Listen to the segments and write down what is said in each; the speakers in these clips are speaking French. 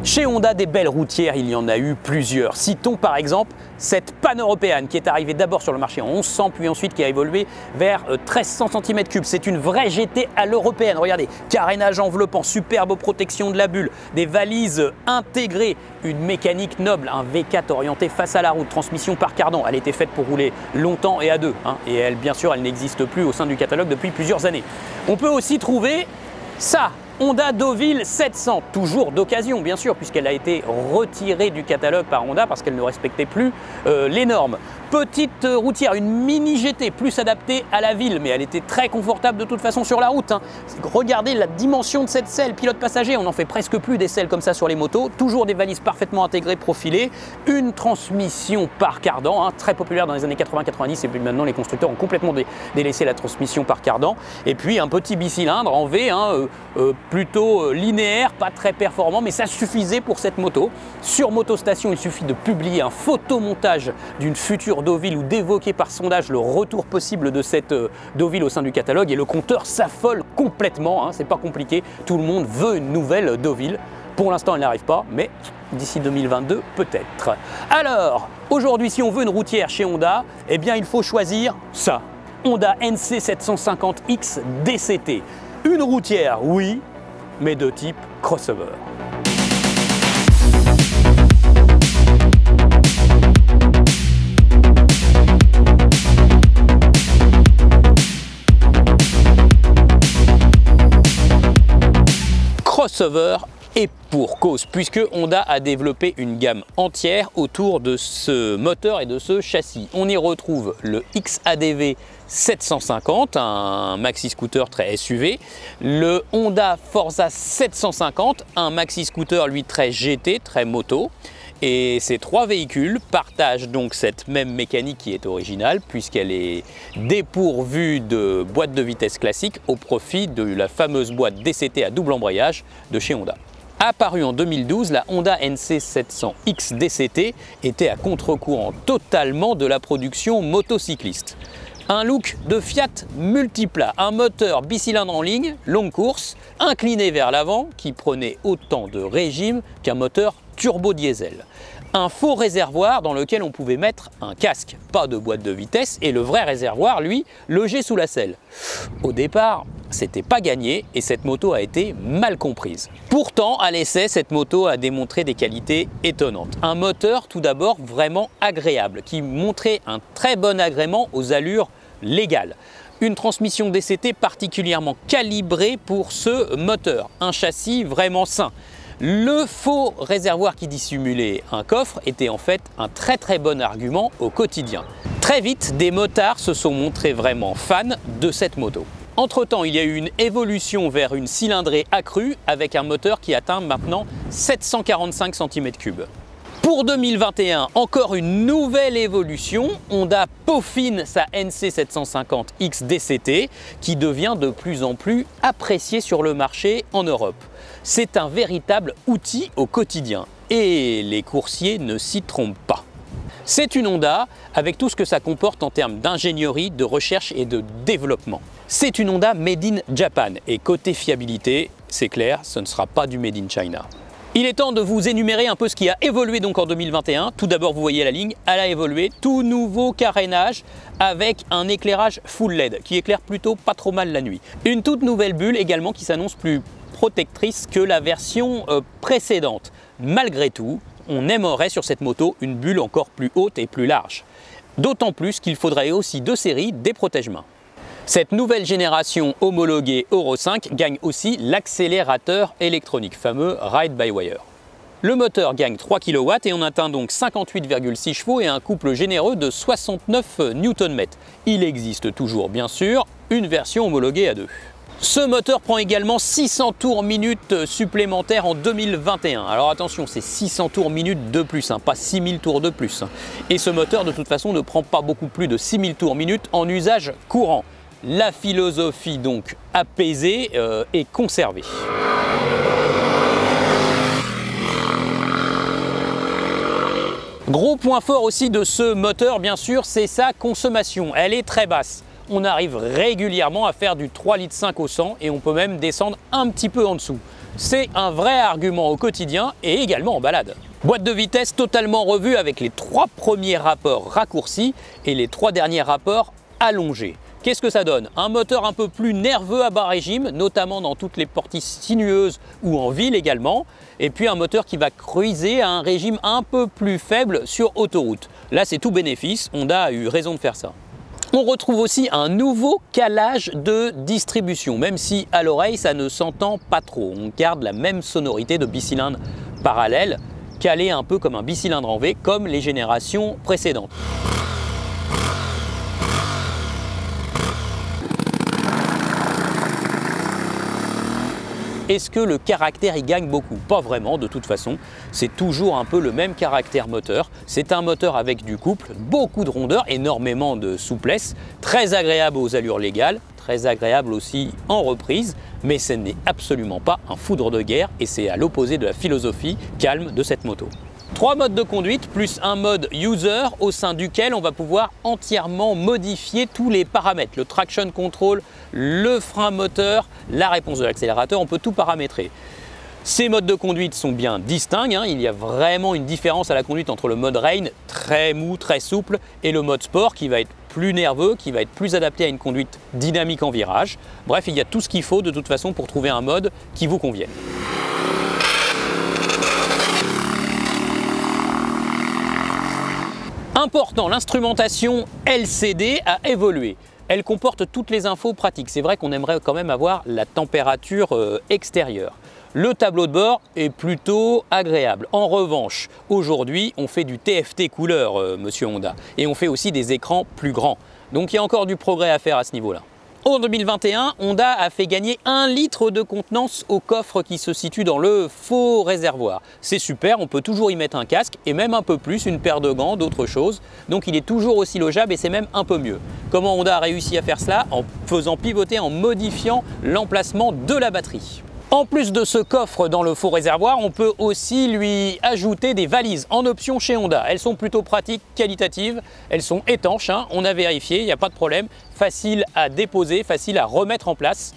Chez Honda, des belles routières, il y en a eu plusieurs. Citons par exemple cette Pan-Européenne qui est arrivée d'abord sur le marché en 1100 puis ensuite qui a évolué vers 1300 cm3. C'est une vraie GT à l'européenne. Regardez, carénage enveloppant, superbe protection de la bulle, des valises intégrées, une mécanique noble, un V4 orienté face à la route, transmission par cardan. Elle était faite pour rouler longtemps et à deux. Et elle, bien sûr, elle n'existe plus au sein du catalogue depuis plusieurs années. On peut aussi trouver ça. Honda Deauville 700, toujours d'occasion bien sûr, puisqu'elle a été retirée du catalogue par Honda parce qu'elle ne respectait plus les normes. Petite routière, une mini GT plus adaptée à la ville, mais elle était très confortable de toute façon sur la route. Regardez la dimension de cette selle, pilote passager, on n'en fait presque plus des selles comme ça sur les motos. Toujours des valises parfaitement intégrées, profilées, une transmission par cardan, très populaire dans les années 80-90 et puis maintenant les constructeurs ont complètement délaissé la transmission par cardan. Et puis un petit bicylindre en V, plutôt linéaire, pas très performant, mais ça suffisait pour cette moto. Sur Motostation, il suffit de publier un photomontage d'une future Deauville ou d'évoquer par sondage le retour possible de cette Deauville au sein du catalogue et le compteur s'affole complètement, c'est pas compliqué, tout le monde veut une nouvelle Deauville. Pour l'instant elle n'arrive pas, mais d'ici 2022 peut-être. Alors, aujourd'hui si on veut une routière chez Honda, eh bien il faut choisir ça, Honda NC 750X DCT. Une routière, oui, mais de type crossover. Crossover et pour cause, puisque Honda a développé une gamme entière autour de ce moteur et de ce châssis. On y retrouve le XADV 750, un maxi scooter très SUV, le Honda Forza 750, un maxi scooter lui très GT, très moto. Et ces trois véhicules partagent donc cette même mécanique qui est originale puisqu'elle est dépourvue de boîte de vitesse classique au profit de la fameuse boîte DCT à double embrayage de chez Honda. Apparue en 2012, la Honda NC 700X DCT était à contre-courant totalement de la production motocycliste. Un look de Fiat multiplat, un moteur bicylindre en ligne, longue course, incliné vers l'avant qui prenait autant de régime qu'un moteur turbo-diesel. Un faux réservoir dans lequel on pouvait mettre un casque, pas de boîte de vitesse, et le vrai réservoir, lui, logé sous la selle. Au départ, c'était pas gagné et cette moto a été mal comprise. Pourtant, à l'essai, cette moto a démontré des qualités étonnantes. Un moteur, tout d'abord, vraiment agréable, qui montrait un très bon agrément aux allures légales. Une transmission DCT particulièrement calibrée pour ce moteur. Un châssis vraiment sain. Le faux réservoir qui dissimulait un coffre était en fait un très bon argument au quotidien. Très vite, des motards se sont montrés vraiment fans de cette moto. Entre-temps, il y a eu une évolution vers une cylindrée accrue avec un moteur qui atteint maintenant 745 cm3. Pour 2021, encore une nouvelle évolution, Honda peaufine sa NC 750X DCT qui devient de plus en plus appréciée sur le marché en Europe. C'est un véritable outil au quotidien et les coursiers ne s'y trompent pas. C'est une Honda avec tout ce que ça comporte en termes d'ingénierie, de recherche et de développement. C'est une Honda Made in Japan et côté fiabilité, c'est clair, ce ne sera pas du Made in China. Il est temps de vous énumérer un peu ce qui a évolué donc en 2021. Tout d'abord, vous voyez la ligne, elle a évolué. Tout nouveau carénage avec un éclairage full LED qui éclaire plutôt pas trop mal la nuit. Une toute nouvelle bulle également qui s'annonce plus protectrice que la version précédente. Malgré tout, on aimerait sur cette moto une bulle encore plus haute et plus large. D'autant plus qu'il faudrait aussi de série des protège-mains. Cette nouvelle génération homologuée Euro 5 gagne aussi l'accélérateur électronique, fameux Ride-by-Wire. Le moteur gagne 3 kW et on atteint donc 58,6 chevaux et un couple généreux de 69 Nm. Il existe toujours bien sûr une version homologuée à 2. Ce moteur prend également 600 tours minutes supplémentaires en 2021. Alors attention, c'est 600 tours minutes de plus, pas 6000 tours de plus. Et ce moteur de toute façon ne prend pas beaucoup plus de 6000 tours minutes en usage courant. La philosophie donc apaisée et conservée. Gros point fort aussi de ce moteur, bien sûr, c'est sa consommation. Elle est très basse. on arrive régulièrement à faire du 3,5 litres au 100 et on peut même descendre un petit peu en dessous. C'est un vrai argument au quotidien et également en balade. Boîte de vitesse totalement revue avec les 3 premiers rapports raccourcis et les 3 derniers rapports allongés. Qu'est-ce que ça donne? Un moteur un peu plus nerveux à bas régime, notamment dans toutes les parties sinueuses ou en ville également. Et puis un moteur qui va cruiser à un régime un peu plus faible sur autoroute. Là, c'est tout bénéfice. Honda a eu raison de faire ça. On retrouve aussi un nouveau calage de distribution, même si à l'oreille, ça ne s'entend pas trop. On garde la même sonorité de bicylindre parallèle, calé un peu comme un bicylindre en V, comme les générations précédentes. Est-ce que le caractère y gagne beaucoup? Pas vraiment, de toute façon. C'est toujours un peu le même caractère moteur. C'est un moteur avec du couple, beaucoup de rondeur, énormément de souplesse, très agréable aux allures légales, très agréable aussi en reprise, mais ce n'est absolument pas un foudre de guerre et c'est à l'opposé de la philosophie calme de cette moto. 3 modes de conduite plus un mode user au sein duquel on va pouvoir entièrement modifier tous les paramètres. Le traction control, le frein moteur, la réponse de l'accélérateur, on peut tout paramétrer. Ces modes de conduite sont bien distincts, il y a vraiment une différence à la conduite entre le mode rain, très mou, très souple, et le mode sport qui va être plus nerveux, qui va être plus adapté à une conduite dynamique en virage. Bref, il y a tout ce qu'il faut de toute façon pour trouver un mode qui vous convienne. Important, l'instrumentation LCD a évolué. Elle comporte toutes les infos pratiques. C'est vrai qu'on aimerait quand même avoir la température extérieure. Le tableau de bord est plutôt agréable. En revanche, aujourd'hui, on fait du TFT couleur, monsieur Honda. Et on fait aussi des écrans plus grands. Donc il y a encore du progrès à faire à ce niveau-là. En 2021, Honda a fait gagner 1 litre de contenance au coffre qui se situe dans le faux réservoir. C'est super, on peut toujours y mettre un casque et même un peu plus, une paire de gants, d'autres choses. Donc il est toujours aussi logeable et c'est même un peu mieux. Comment Honda a réussi à faire cela? En faisant pivoter, en modifiant l'emplacement de la batterie. En plus de ce coffre dans le faux réservoir, on peut aussi lui ajouter des valises en option chez Honda. Elles sont plutôt pratiques, qualitatives, elles sont étanches, on a vérifié, il n'y a pas de problème. Facile à déposer, facile à remettre en place.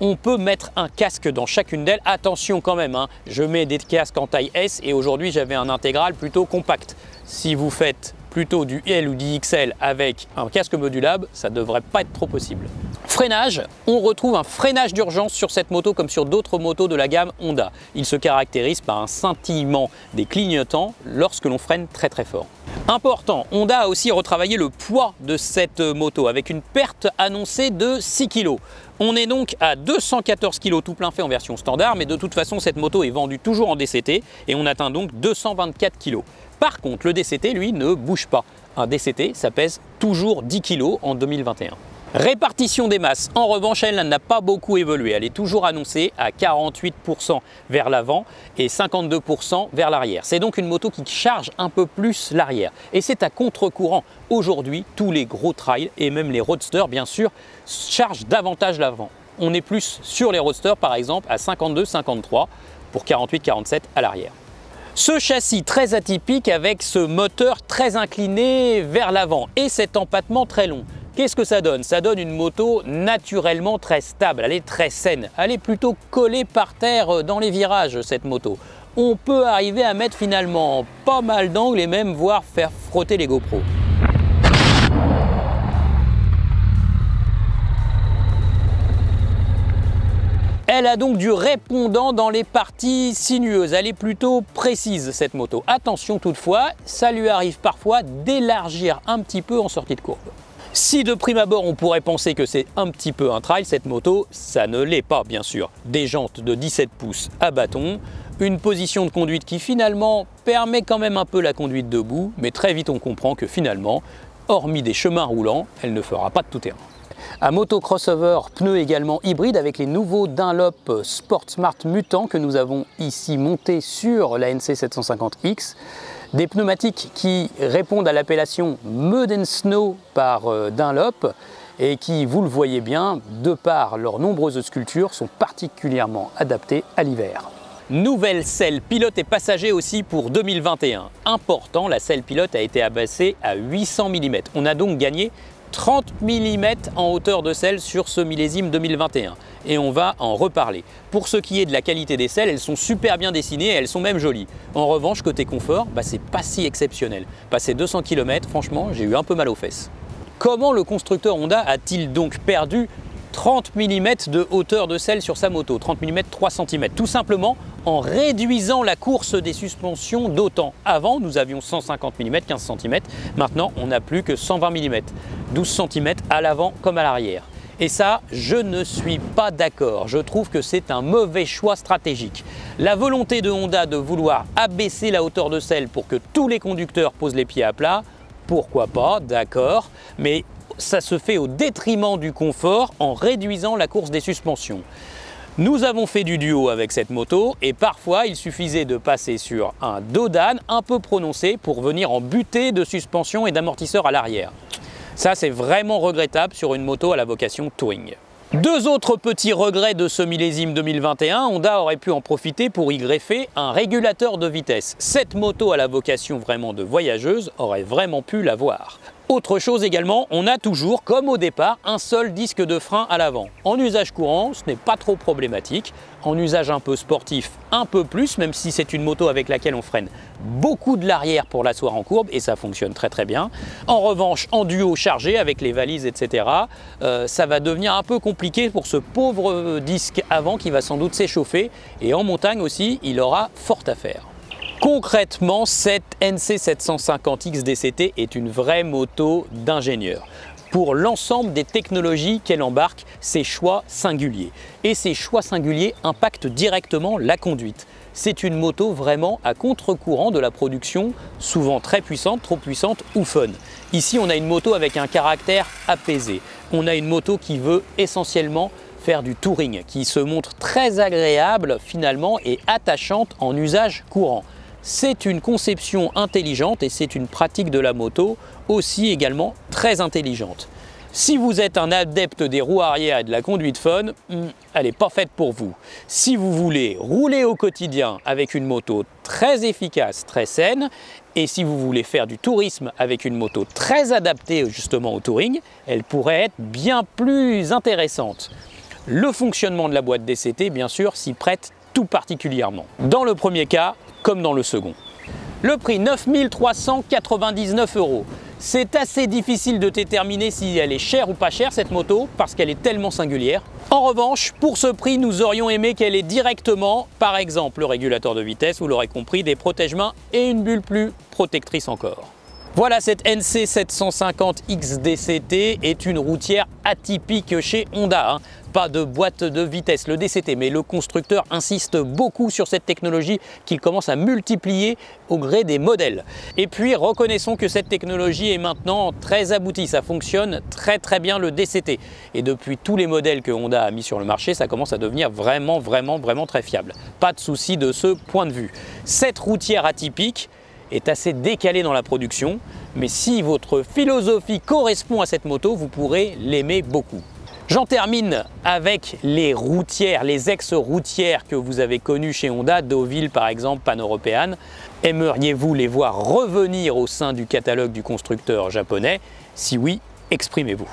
On peut mettre un casque dans chacune d'elles. Attention quand même, je mets des casques en taille S et aujourd'hui j'avais un intégral plutôt compact. Si vous faites plutôt du L ou du XL avec un casque modulable, ça ne devrait pas être trop possible. Freinage, on retrouve un freinage d'urgence sur cette moto comme sur d'autres motos de la gamme Honda. Il se caractérise par un scintillement des clignotants lorsque l'on freine très très fort. Important, Honda a aussi retravaillé le poids de cette moto avec une perte annoncée de 6 kg. On est donc à 214 kg tout plein fait en version standard, mais de toute façon cette moto est vendue toujours en DCT et on atteint donc 224 kg. Par contre, le DCT, lui, ne bouge pas. Un DCT, ça pèse toujours 10 kg en 2021. Répartition des masses, en revanche, elle n'a pas beaucoup évolué. Elle est toujours annoncée à 48% vers l'avant et 52% vers l'arrière. C'est donc une moto qui charge un peu plus l'arrière. Et c'est à contre-courant. Aujourd'hui, tous les gros trails et même les roadsters, bien sûr, chargent davantage l'avant. On est plus sur les roadsters, par exemple, à 52-53 pour 48-47 à l'arrière. Ce châssis très atypique avec ce moteur très incliné vers l'avant et cet empattement très long. Qu'est-ce que ça donne? Ça donne une moto naturellement très stable, elle est très saine. Elle est plutôt collée par terre dans les virages, cette moto. On peut arriver à mettre finalement pas mal d'angles et même voir faire frotter les GoPro. Elle a donc du répondant dans les parties sinueuses, elle est plutôt précise cette moto. Attention toutefois, ça lui arrive parfois d'élargir un petit peu en sortie de courbe. Si de prime abord on pourrait penser que c'est un petit peu un trail, cette moto, ça ne l'est pas bien sûr. Des jantes de 17 pouces à bâton, une position de conduite qui finalement permet quand même un peu la conduite debout, mais très vite on comprend que finalement, hormis des chemins roulants, elle ne fera pas de tout-terrain. Un moto crossover, pneus également hybride avec les nouveaux Dunlop Sport Smart Mutant que nous avons ici montés sur la NC 750X. Des pneumatiques qui répondent à l'appellation Mud and Snow par Dunlop et qui, vous le voyez bien, de par leurs nombreuses sculptures, sont particulièrement adaptés à l'hiver. Nouvelle selle pilote et passager aussi pour 2021. Important, la selle pilote a été abaissée à 800 mm. On a donc gagné 30 mm en hauteur de selle sur ce millésime 2021 et on va en reparler. Pour ce qui est de la qualité des selles, elles sont super bien dessinées et elles sont même jolies. En revanche, côté confort, c'est pas si exceptionnel. Passer 200 km, franchement, j'ai eu un peu mal aux fesses. Comment le constructeur Honda a-t-il donc perdu 30 mm de hauteur de selle sur sa moto, 30 mm 3 cm? Tout simplement en réduisant la course des suspensions d'autant. Avant, nous avions 150 mm, 15 cm, maintenant on n'a plus que 120 mm, 12 cm à l'avant comme à l'arrière. Et ça, je ne suis pas d'accord. Je trouve que c'est un mauvais choix stratégique. La volonté de Honda de vouloir abaisser la hauteur de selle pour que tous les conducteurs posent les pieds à plat, pourquoi pas, d'accord, mais ça se fait au détriment du confort en réduisant la course des suspensions. Nous avons fait du duo avec cette moto et parfois il suffisait de passer sur un dos d'âne un peu prononcé pour venir en butée de suspension et d'amortisseur à l'arrière. Ça, c'est vraiment regrettable sur une moto à la vocation touring. Deux autres petits regrets de ce millésime 2021, Honda aurait pu en profiter pour y greffer un régulateur de vitesse. Cette moto à la vocation vraiment de voyageuse aurait vraiment pu l'avoir. Autre chose également, on a toujours, comme au départ, un seul disque de frein à l'avant. En usage courant, ce n'est pas trop problématique. En usage un peu sportif, un peu plus, même si c'est une moto avec laquelle on freine beaucoup de l'arrière pour l'asseoir en courbe et ça fonctionne très très bien. En revanche, en duo chargé avec les valises, etc., ça va devenir un peu compliqué pour ce pauvre disque avant qui va sans doute s'échauffer et en montagne aussi, il aura fort à faire. Concrètement, cette NC750X DCT est une vraie moto d'ingénieur. Pour l'ensemble des technologies qu'elle embarque, ses choix singuliers. Et ces choix singuliers impactent directement la conduite. C'est une moto vraiment à contre-courant de la production, souvent très puissante, trop puissante ou fun. Ici, on a une moto avec un caractère apaisé. On a une moto qui veut essentiellement faire du touring, qui se montre très agréable finalement et attachante en usage courant. C'est une conception intelligente et c'est une pratique de la moto aussi également très intelligente. Si vous êtes un adepte des roues arrière et de la conduite fun, elle n'est pas faite pour vous. Si vous voulez rouler au quotidien avec une moto très efficace, très saine, et si vous voulez faire du tourisme avec une moto très adaptée justement au touring, elle pourrait être bien plus intéressante. Le fonctionnement de la boîte DCT, bien sûr, s'y prête tout particulièrement. Dans le premier cas, comme dans le second. Le prix, 9 399 €. C'est assez difficile de déterminer si elle est chère ou pas chère cette moto parce qu'elle est tellement singulière. En revanche, pour ce prix, nous aurions aimé qu'elle ait directement, par exemple, le régulateur de vitesse, vous l'aurez compris, des protège-mains et une bulle plus protectrice encore. Voilà, cette NC750X DCT est une routière atypique chez Honda. Pas de boîte de vitesse, le DCT, mais le constructeur insiste beaucoup sur cette technologie qu'il commence à multiplier au gré des modèles. Et puis, reconnaissons que cette technologie est maintenant très aboutie. Ça fonctionne très très bien le DCT. Et depuis tous les modèles que Honda a mis sur le marché, ça commence à devenir vraiment très fiable. Pas de souci de ce point de vue. Cette routière atypique est assez décalée dans la production, mais si votre philosophie correspond à cette moto, vous pourrez l'aimer beaucoup. J'en termine avec les routières, les ex-routières que vous avez connues chez Honda, Deauville par exemple, Pan-Européenne. Aimeriez-vous les voir revenir au sein du catalogue du constructeur japonais? Si oui, exprimez-vous.